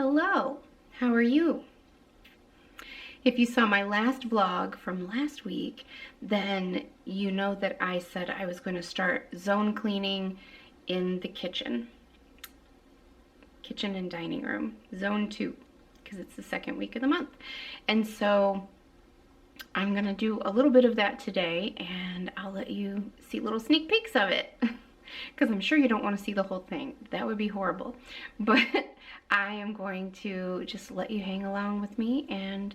Hello, how are you? If you saw my last vlog from last week, then you know that I said I was going to start zone cleaning in the kitchen and dining room, zone 2, because it's the second week of the month. And so I'm going to do a little bit of that today, and I'll let you see little sneak peeks of it. Because I'm sure you don't want to see the whole thing. That would be horrible. But I am going to just let you hang along with me and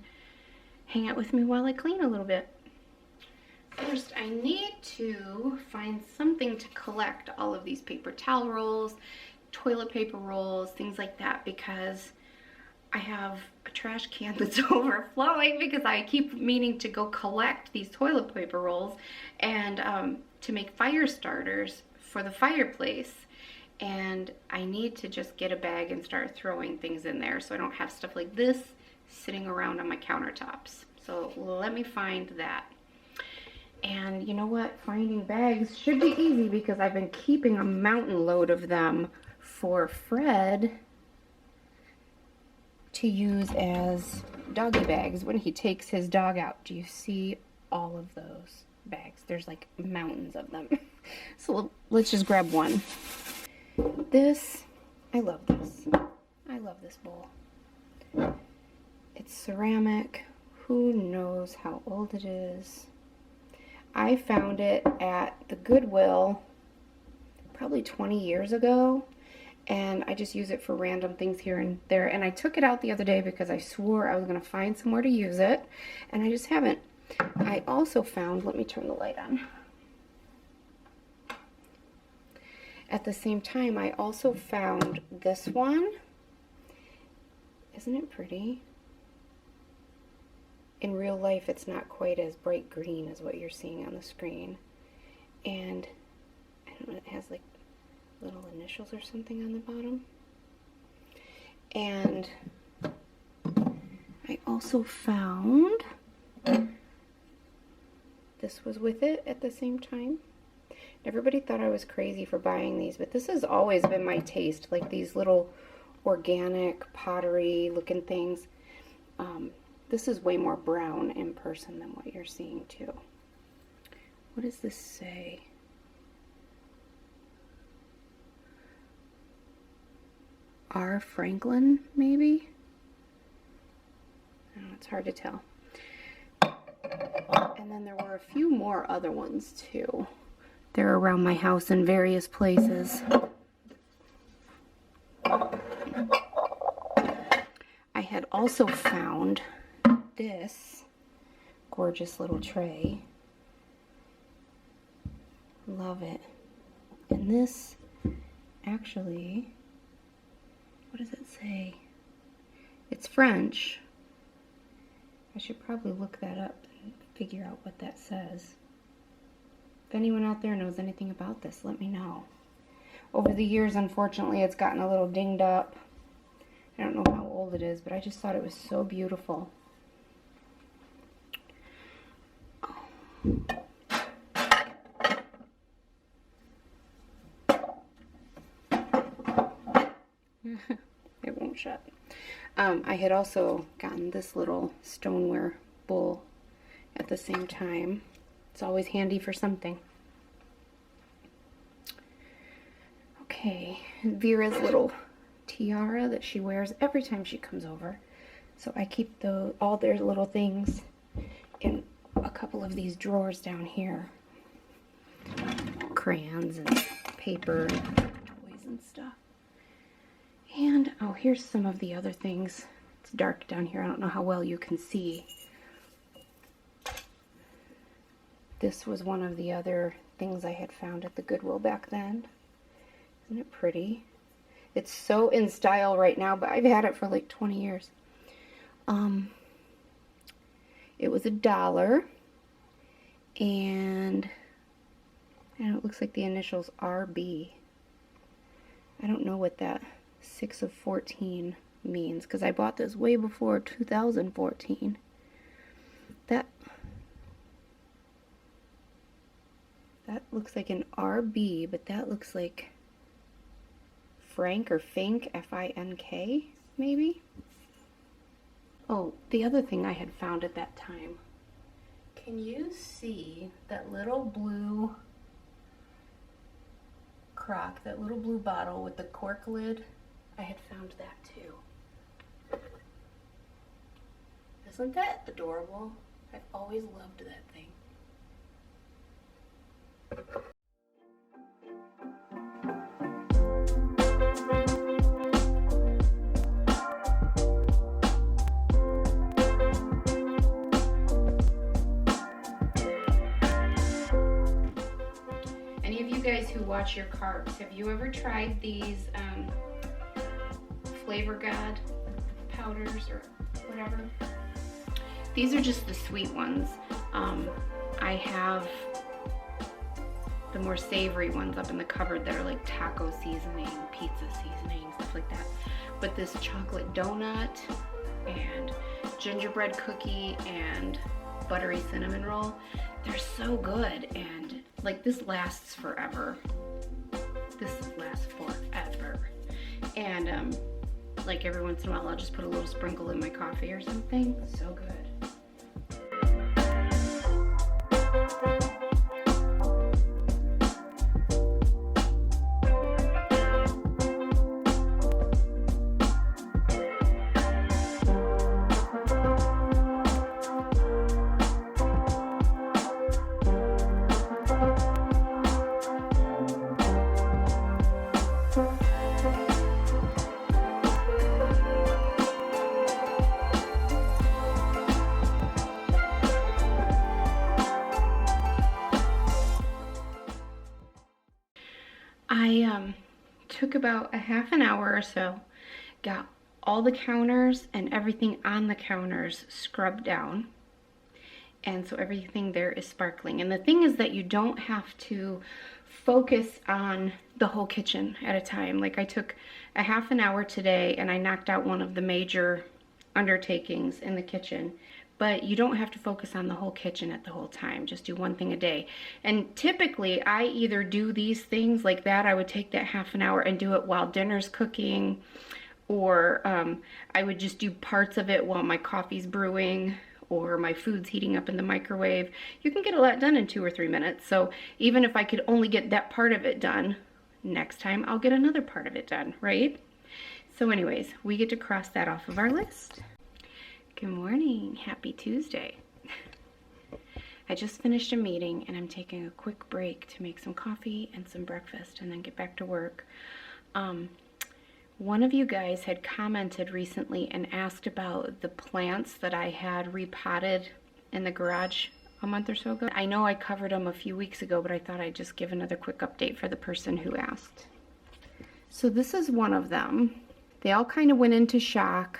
hang out with me while I clean a little bit. First, I need to find something to collect all of these paper towel rolls, toilet paper rolls, things like that, because I have a trash can that's overflowing because I keep meaning to go collect these toilet paper rolls and to make fire starters for the fireplace, and I need to just get a bag and start throwing things in there so I don't have stuff like this sitting around on my countertops. So let me find that. And you know what? Finding bags should be easy because I've been keeping a mountain load of them for Fred to use as doggy bags when he takes his dog out. Do you see all of those bags? There's like mountains of them. So let's just grab one. This, I love this. I love this bowl. It's ceramic. Who knows how old it is? I found it at the Goodwill probably 20 years ago, and I just use it for random things here and there. And I took it out the other day because I swore I was going to find somewhere to use it, and I just haven't. I also found, let me turn the light on. At the same time, I also found this one. Isn't it pretty? In real life, it's not quite as bright green as what you're seeing on the screen. And I don't know, it has like little initials or something on the bottom. And I also found, this was with it at the same time. Everybody thought I was crazy for buying these, but this has always been my taste, like these little organic pottery looking things. This is way more brown in person than what you're seeing too. What does this say? R. Franklin, maybe? I don't know, it's hard to tell. And then there were a few more other ones too. They're around my house in various places. I had also found this gorgeous little tray. Love it. And this actually, what does it say? It's French. I should probably look that up and figure out what that says. If anyone out there knows anything about this, let me know. Over the years, unfortunately, it's gotten a little dinged up. I don't know how old it is, but I just thought it was so beautiful. It won't shut. I had also gotten this little stoneware bowl at the same time. It's always handy for something. Okay, Vera's little tiara that she wears every time she comes over. So I keep all their little things in a couple of these drawers down here. Crayons and paper and toys and stuff. And, oh, here's some of the other things. It's dark down here. I don't know how well you can see. This was one of the other things I had found at the Goodwill back then. Isn't it pretty? It's so in style right now, but I've had it for like 20 years. It was $1, and it looks like the initials RB. I don't know what that 6 of 14 means, because I bought this way before 2014. That looks like an RB, but that looks like Frank or Fink, F-I-N-K. maybe. Oh, the other thing I had found at that time. Can you see that little blue crock, that little blue bottle with the cork lid? I had found that too. Isn't that adorable? I've always loved that thing. Any of you guys who watch your carbs, have you ever tried these Flavor God powders or whatever? These are just the sweet ones. I have the more savory ones up in the cupboard that are like taco seasoning, pizza seasoning, stuff like that. But this chocolate donut and gingerbread cookie and buttery cinnamon roll, they're so good, and like this lasts forever. This lasts forever. And like every once in a while I'll just put a little sprinkle in my coffee or something. So good. I took about a half an hour or so, got all the counters and everything on the counters scrubbed down, and so everything there is sparkling. And the thing is that you don't have to focus on the whole kitchen at a time. Like I took a half an hour today and I knocked out one of the major undertakings in the kitchen. But you don't have to focus on the whole kitchen at the whole time. Just do one thing a day. And typically I either do these things like that. I would take that half an hour and do it while dinner's cooking, or I would just do parts of it while my coffee's brewing or my food's heating up in the microwave. You can get a lot done in 2 or 3 minutes. So even if I could only get that part of it done, next time I'll get another part of it done, right? So anyways, we get to cross that off of our list. Good morning, happy Tuesday. I just finished a meeting and I'm taking a quick break to make some coffee and some breakfast and then get back to work. One of you guys had commented recently and asked about the plants that I had repotted in the garage a month or so ago. I know I covered them a few weeks ago, but I thought I'd just give another quick update for the person who asked. So this is one of them. They all kind of went into shock.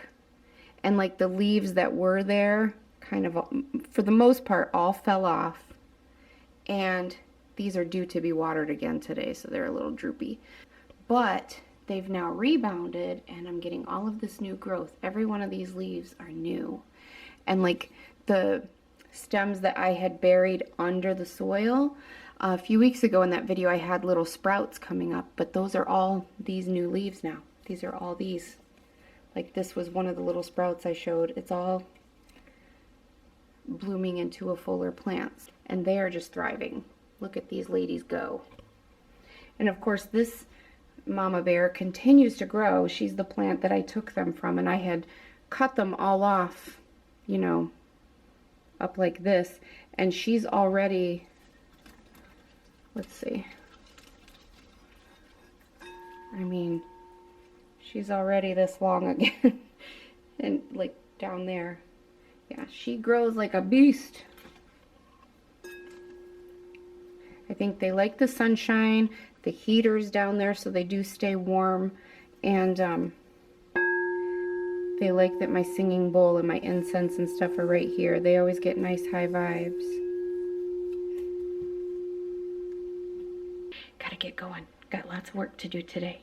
And like the leaves that were there, kind of, for the most part, all fell off. And these are due to be watered again today, so they're a little droopy. But they've now rebounded, and I'm getting all of this new growth. Every one of these leaves are new. And like the stems that I had buried under the soil, a few weeks ago in that video I had little sprouts coming up, but those are all these new leaves now. These are all these. Like this was one of the little sprouts I showed. It's all blooming into a fuller plant. And they are just thriving. Look at these ladies go. And of course this mama bear continues to grow. She's the plant that I took them from, and I had cut them all off, you know, up like this. And she's already, let's see. I mean, she's already this long again. And like down there. Yeah, she grows like a beast. I think they like the sunshine. The heater's down there so they do stay warm. And they like that my singing bowl and my incense and stuff are right here. They always get nice high vibes. Gotta get going. Got lots of work to do today.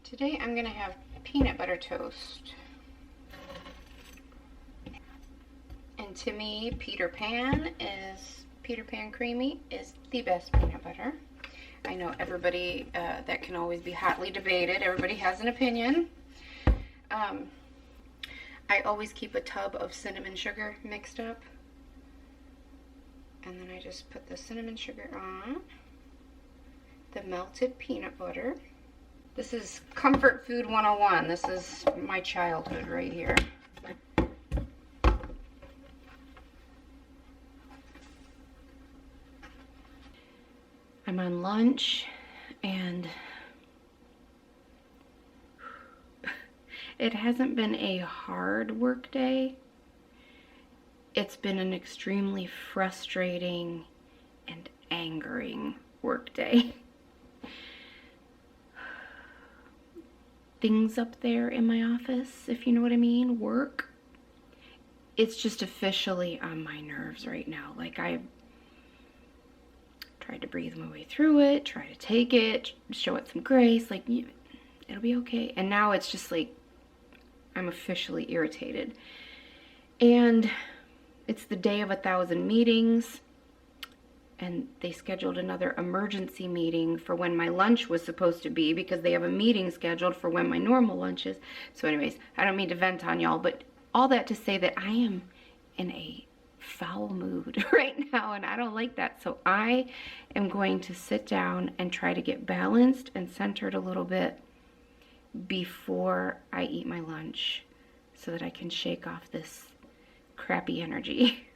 Today I'm going to have peanut butter toast. And to me, Peter Pan is Peter Pan Creamy is the best peanut butter. I know everybody, that can always be hotly debated. Everybody has an opinion. I always keep a tub of cinnamon sugar mixed up. And then I just put the cinnamon sugar on, the melted peanut butter. This is comfort food 101. This is my childhood right here. I'm on lunch and it hasn't been a hard work day. It's been an extremely frustrating and angering work day. Things up there in my office, if you know what I mean, work, it's just officially on my nerves right now. Like, I tried to breathe my way through it, try to take it, show it some grace, like, it'll be okay. And now it's just like, I'm officially irritated. And it's the day of 1,000 meetings, and they scheduled another emergency meeting for when my lunch was supposed to be, because they have a meeting scheduled for when my normal lunch is. So anyways, I don't mean to vent on y'all, but all that to say that I am in a foul mood right now, and I don't like that. So I am going to sit down and try to get balanced and centered a little bit before I eat my lunch so that I can shake off this crappy energy.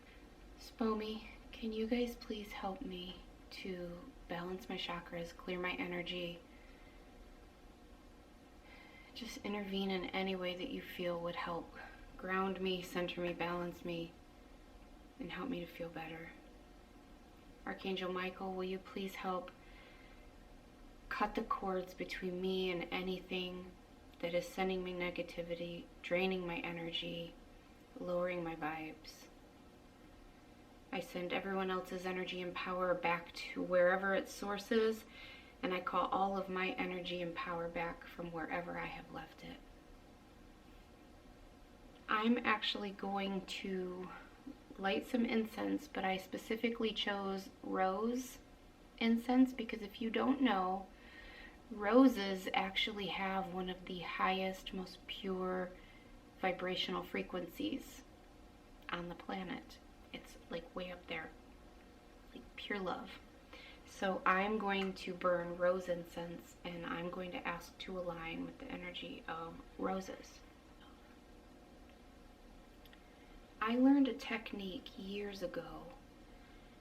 Spomi, can you guys please help me to balance my chakras, clear my energy? Just intervene in any way that you feel would help ground me, center me, balance me, and help me to feel better. Archangel Michael, will you please help cut the cords between me and anything that is sending me negativity, draining my energy, lowering my vibes. I send everyone else's energy and power back to wherever its source is, and I call all of my energy and power back from wherever I have left it. I'm actually going to light some incense, but I specifically chose rose incense because if you don't know, roses actually have one of the highest, most pure vibrational frequencies on the planet. It's like way up there, like pure love. So I'm going to burn rose incense, and I'm going to ask to align with the energy of roses. I learned a technique years ago,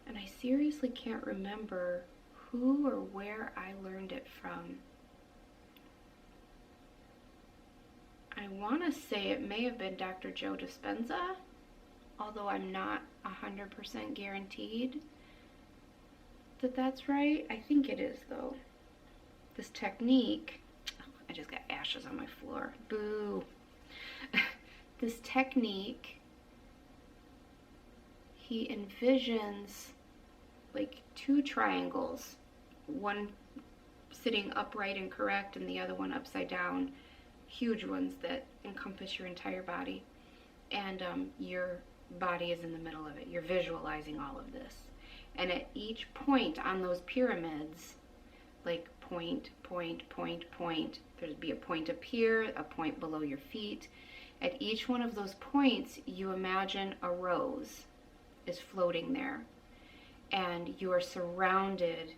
and I seriously can't remember who or where I learned it from. I want to say it may have been Dr. Joe Dispenza, although I'm not 100% guaranteed that that's right. I think it is, though. This technique, I just got ashes on my floor. Boo. This technique, he envisions like two triangles, one sitting upright and correct and the other one upside down, huge ones that encompass your entire body, and your body is in the middle of it. You're visualizing all of this, and at each point on those pyramids, like point, point, point, point, there'd be a point up here, a point below your feet. At each one of those points, you imagine a rose is floating there, and you are surrounded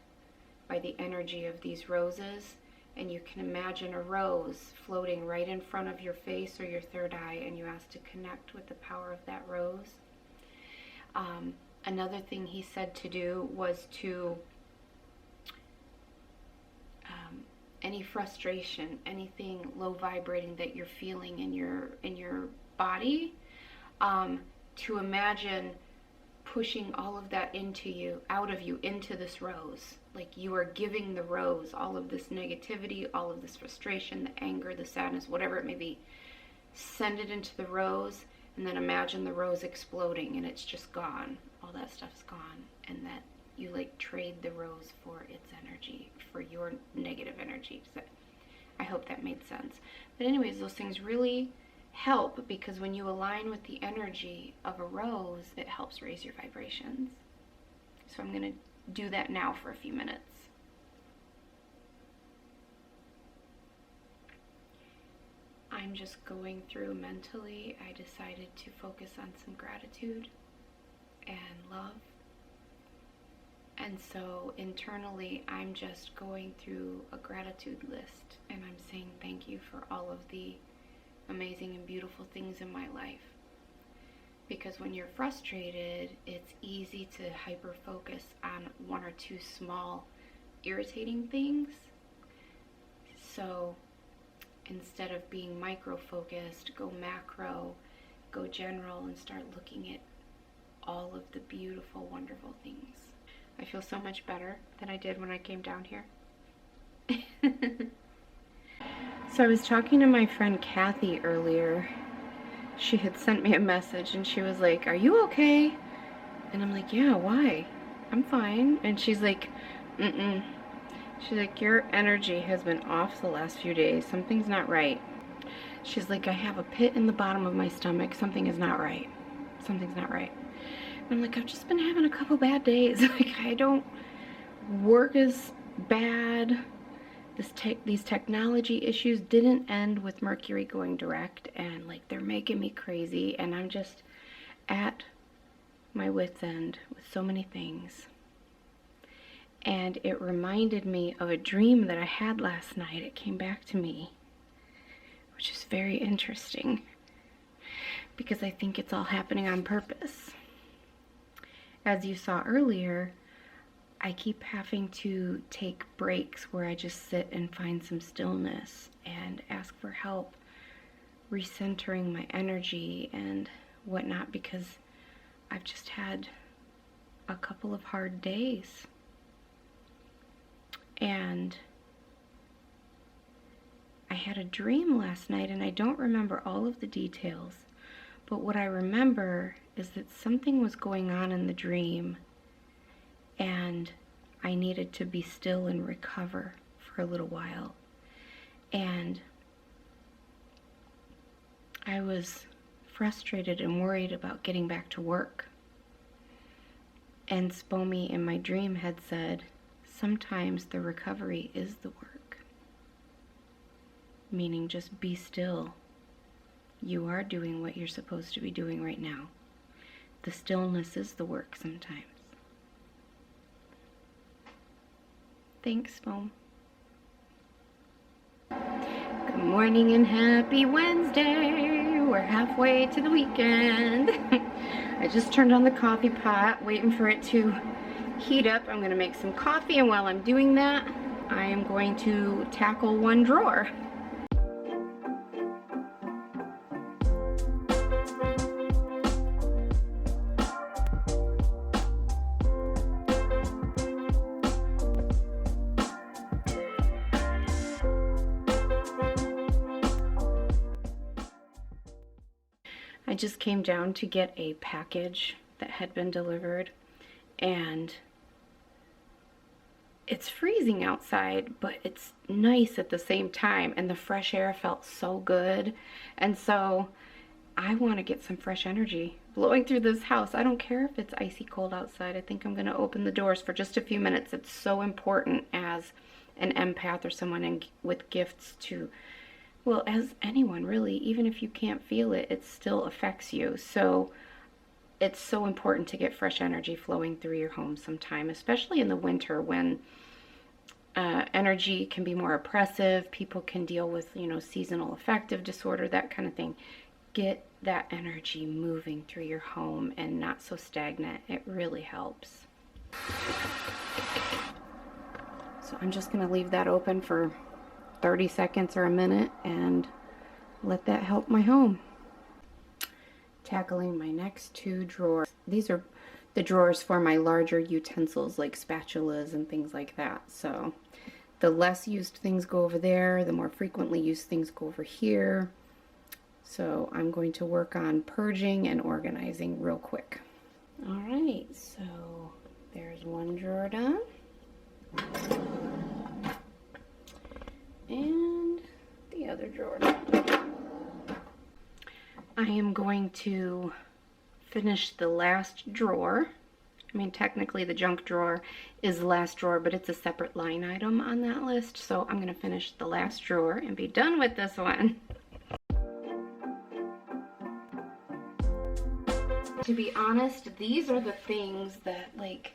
by the energy of these roses, and you can imagine a rose floating right in front of your face or your third eye, and you ask to connect with the power of that rose. Another thing he said to do was to any frustration, anything low vibrating that you're feeling in your body, to imagine pushing all of that into you, out of you, into this rose. Like you are giving the rose all of this negativity, all of this frustration, the anger, the sadness, whatever it may be. Send it into the rose, and then imagine the rose exploding and it's just gone. All that stuff's gone, and that you like trade the rose for its energy, for your negative energy. So I hope that made sense. But anyways, those things really help, because when you align with the energy of a rose, it helps raise your vibrations. So I'm gonna do that now for a few minutes. I'm just going through mentally. I decided to focus on some gratitude and love. And so internally, I'm just going through a gratitude list, and I'm saying thank you for all of the amazing and beautiful things in my life. Because when you're frustrated, it's easy to hyper focus on one or two small irritating things. So instead of being micro focused, go macro, go general, and start looking at all of the beautiful, wonderful things. I feel so much better than I did when I came down here. So I was talking to my friend Kathy earlier. She had sent me a message and she was like, "Are you okay?" And I'm like, "Yeah, why? I'm fine." And she's like, "Mm-mm." She's like, "Your energy has been off the last few days. Something's not right." She's like, "I have a pit in the bottom of my stomach. Something is not right. Something's not right." And I'm like, "I've just been having a couple bad days." Like, I don't work as bad. These technology issues didn't end with Mercury going direct, and like they're making me crazy, and I'm just at my wit's end with so many things. And it reminded me of a dream that I had last night. It came back to me, which is very interesting because I think it's all happening on purpose. As you saw earlier, I keep having to take breaks where I just sit and find some stillness and ask for help recentering my energy and whatnot, because I've just had a couple of hard days. And I had a dream last night, and I don't remember all of the details, but what I remember is that something was going on in the dream, and I needed to be still and recover for a little while. And I was frustrated and worried about getting back to work. And Spomi in my dream had said, sometimes the recovery is the work. Meaning, just be still. You are doing what you're supposed to be doing right now. The stillness is the work sometimes. Thanks, Mom. Good morning and happy Wednesday. We're halfway to the weekend. I just turned on the coffee pot, waiting for it to heat up. I'm going to make some coffee, and while I'm doing that, I am going to tackle one drawer. I just came down to get a package that had been delivered, and it's freezing outside, but it's nice at the same time, and the fresh air felt so good. And so I want to get some fresh energy blowing through this house. I don't care if it's icy cold outside. I think I'm going to open the doors for just a few minutes. It's so important as an empath or someone with gifts to, well, as anyone really, even if you can't feel it, it still affects you. So it's so important to get fresh energy flowing through your home sometime, especially in the winter when energy can be more oppressive. People can deal with, seasonal affective disorder, that kind of thing. Get that energy moving through your home and not so stagnant. It really helps. So I'm just going to leave that open for 30 seconds or a minute and let that help my home. Tackling my next two drawers. These are the drawers for my larger utensils like spatulas and things like that. So the less used things go over there, the more frequently used things go over here. So I'm going to work on purging and organizing real quick. All right, so there's one drawer done. And the other drawer done. I am going to finish the last drawer I mean, technically the junk drawer is the last drawer, but it's a separate line item on that list. So I'm gonna finish the last drawer and be done with this one. To be honest, these are the things that, like,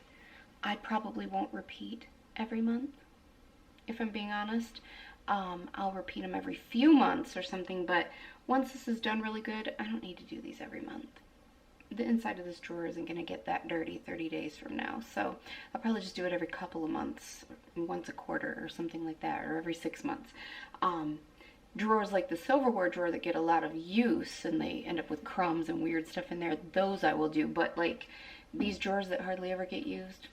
I probably won't repeat every month, if I'm being honest. I'll repeat them every few months or something, but once this is done really good, I don't need to do these every month. The inside of this drawer isn't going to get that dirty 30 days from now, so I'll probably just do it every couple of months, once a quarter or something like that, or every 6 months. Drawers like the silverware drawer that get a lot of use and they end up with crumbs and weird stuff in there, those I will do, but like these drawers that hardly ever get used,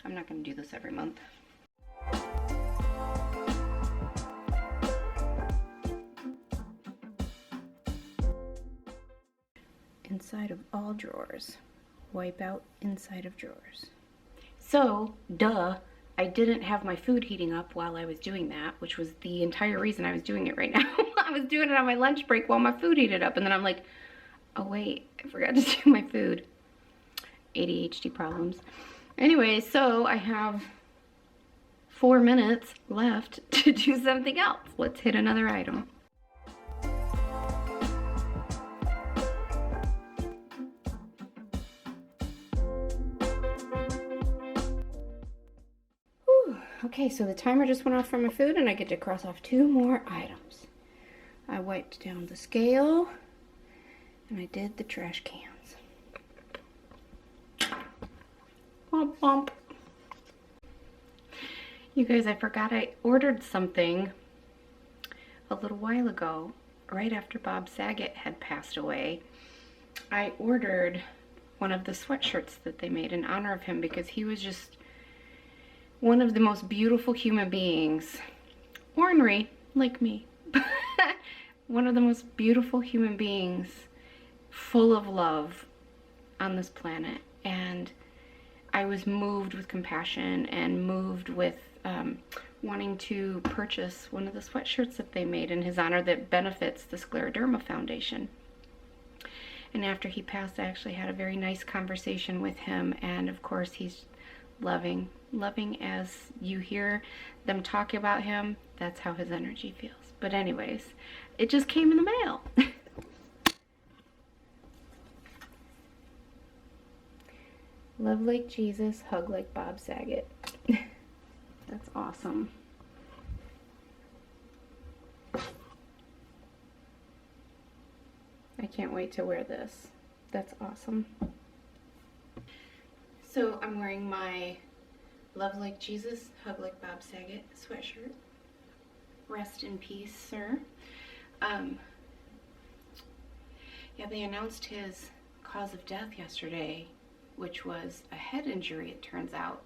I'm not going to do this every month. Inside of all drawers. Wipe out inside of drawers. So, duh, I didn't have my food heating up while I was doing that, which was the entire reason I was doing it right now. I was doing it on my lunch break while my food heated up, and then I'm like, oh wait, I forgot to do my food. ADHD problems. Anyway, so I have 4 minutes left to do something else. Let's hit another item. Okay, so the timer just went off for my food and I get to cross off 2 more items. I wiped down the scale and I did the trash cans. Womp womp. You guys, I forgot I ordered something a little while ago, right after Bob Saget had passed away. I ordered one of the sweatshirts that they made in honor of him because he was just one of the most beautiful human beings. Ornery, like me. One of the most beautiful human beings, full of love on this planet. And I was moved with compassion and moved with wanting to purchase one of the sweatshirts that they made in his honor that benefits the Scleroderma Foundation. And after he passed, I actually had a very nice conversation with him, and of course he's loving as you hear them talk about him, that's how his energy feels. But anyways, it just came in the mail. Love like Jesus, hug like Bob Saget. That's awesome. I can't wait to wear this. That's awesome. So I'm wearing my Love Like Jesus, Hug Like Bob Saget sweatshirt. Rest in peace, sir. Yeah, they announced his cause of death yesterday, which was a head injury, it turns out.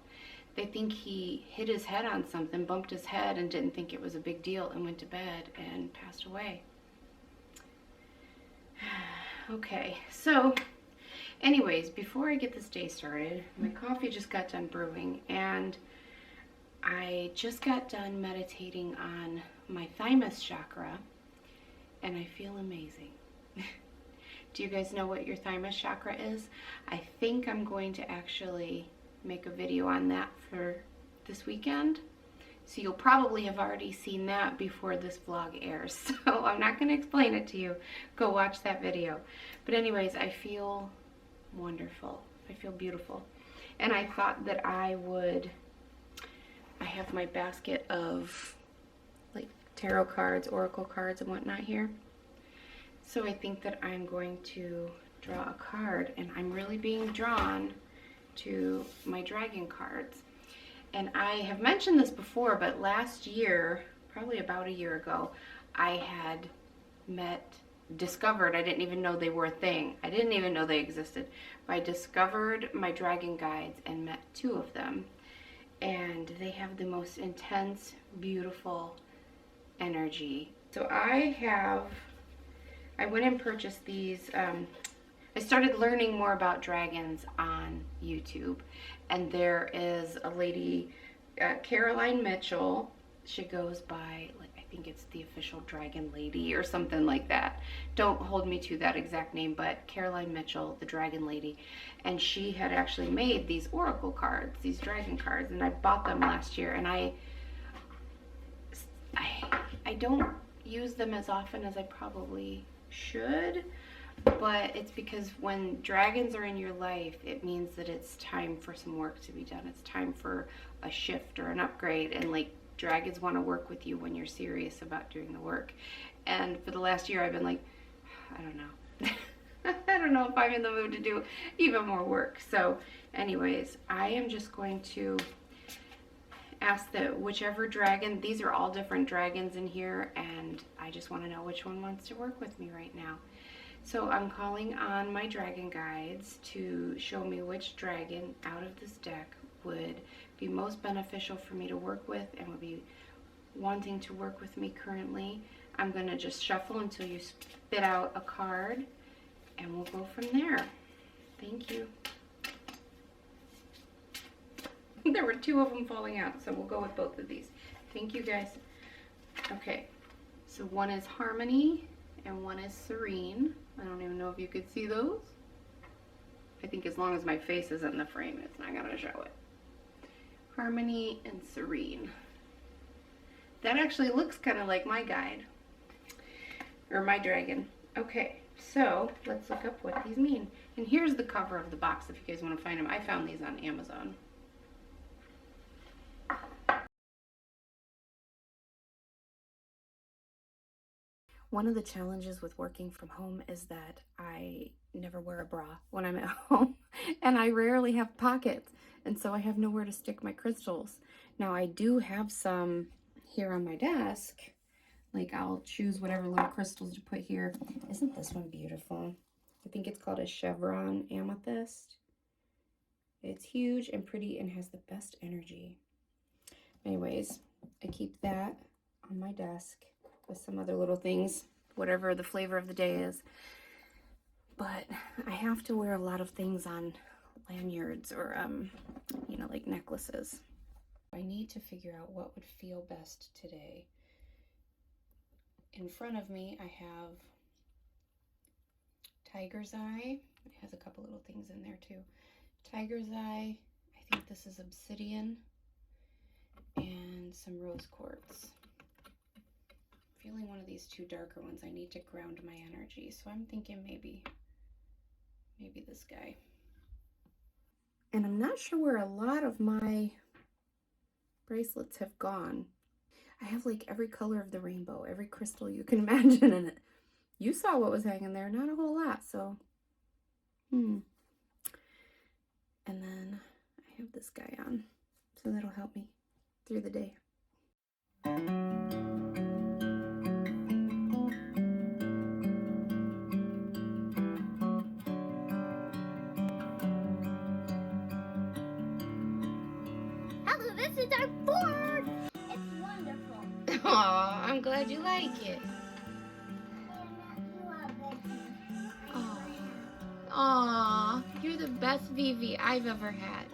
They think he hit his head on something, bumped his head, and didn't think it was a big deal, and went to bed and passed away. Okay, so anyways, before I get this day started, my coffee just got done brewing, and I just got done meditating on my thymus chakra, and I feel amazing. Do you guys know what your thymus chakra is? I think I'm going to actually make a video on that for this weekend. So you'll probably have already seen that before this vlog airs. So I'm not going to explain it to you. Go watch that video. But anyways, I feel wonderful. I feel beautiful. And I thought that I have my basket of like tarot cards, oracle cards and whatnot here. So I think that I'm going to draw a card, and I'm really being drawn to my dragon cards. And I have mentioned this before, but last year, probably about a year ago, I had discovered, I didn't even know they were a thing. I didn't even know they existed. But I discovered my dragon guides and met 2 of them. And they have the most intense, beautiful energy. So I went and purchased these. I started learning more about dragons on YouTube. And there is a lady, Caroline Mitchell. She goes by, like, I think it's the official dragon lady or something like that. Don't hold me to that exact name, but Caroline Mitchell, the dragon lady. And she had actually made these oracle cards, these dragon cards, and I bought them last year, and I don't use them as often as I probably should, but it's because when dragons are in your life, it means that it's time for some work to be done. It's time for a shift or an upgrade, and like dragons want to work with you when you're serious about doing the work. And for the last year I've been like, I don't know. I don't know if I'm in the mood to do even more work. So anyways, I am just going to ask that whichever dragon, these are all different dragons in here, and I just want to know which one wants to work with me right now. So I'm calling on my dragon guides to show me which dragon out of this deck would be most beneficial for me to work with and would be wanting to work with me currently. I'm going to just shuffle until you spit out a card, and we'll go from there. Thank you. There were 2 of them falling out, so we'll go with both of these. Thank you, guys. Okay, so one is Harmony and one is Serene. I don't even know if you could see those. I think as long as my face is in the frame, it's not gonna show it. Harmony and Serene. That actually looks kind of like my guide, or my dragon. Okay, so let's look up what these mean. And here's the cover of the box if you guys want to find them. I found these on Amazon. One of the challenges with working from home is that I never wear a bra when I'm at home, and I rarely have pockets, and so I have nowhere to stick my crystals. Now I do have some here on my desk. Like, I'll choose whatever little crystals to put here. Isn't this one beautiful? I think it's called a chevron amethyst. It's huge and pretty and has the best energy. Anyways, I keep that on my desk with some other little things, whatever the flavor of the day is. But I have to wear a lot of things on lanyards or, you know, like necklaces. I need to figure out what would feel best today. In front of me, I have Tiger's Eye. It has a couple little things in there too. Tiger's Eye, I think this is obsidian, and some rose quartz. Feeling one of these 2 darker ones. I need to ground my energy, so I'm thinking maybe this guy. And I'm not sure where a lot of my bracelets have gone. I have like every color of the rainbow, every crystal you can imagine in it. You saw what was hanging there, not a whole lot, so And then I have this guy on, so that'll help me through the day. Hello, this is our board. It's wonderful. Aw, I'm glad you like it. Aw, you're the best Vivi I've ever had.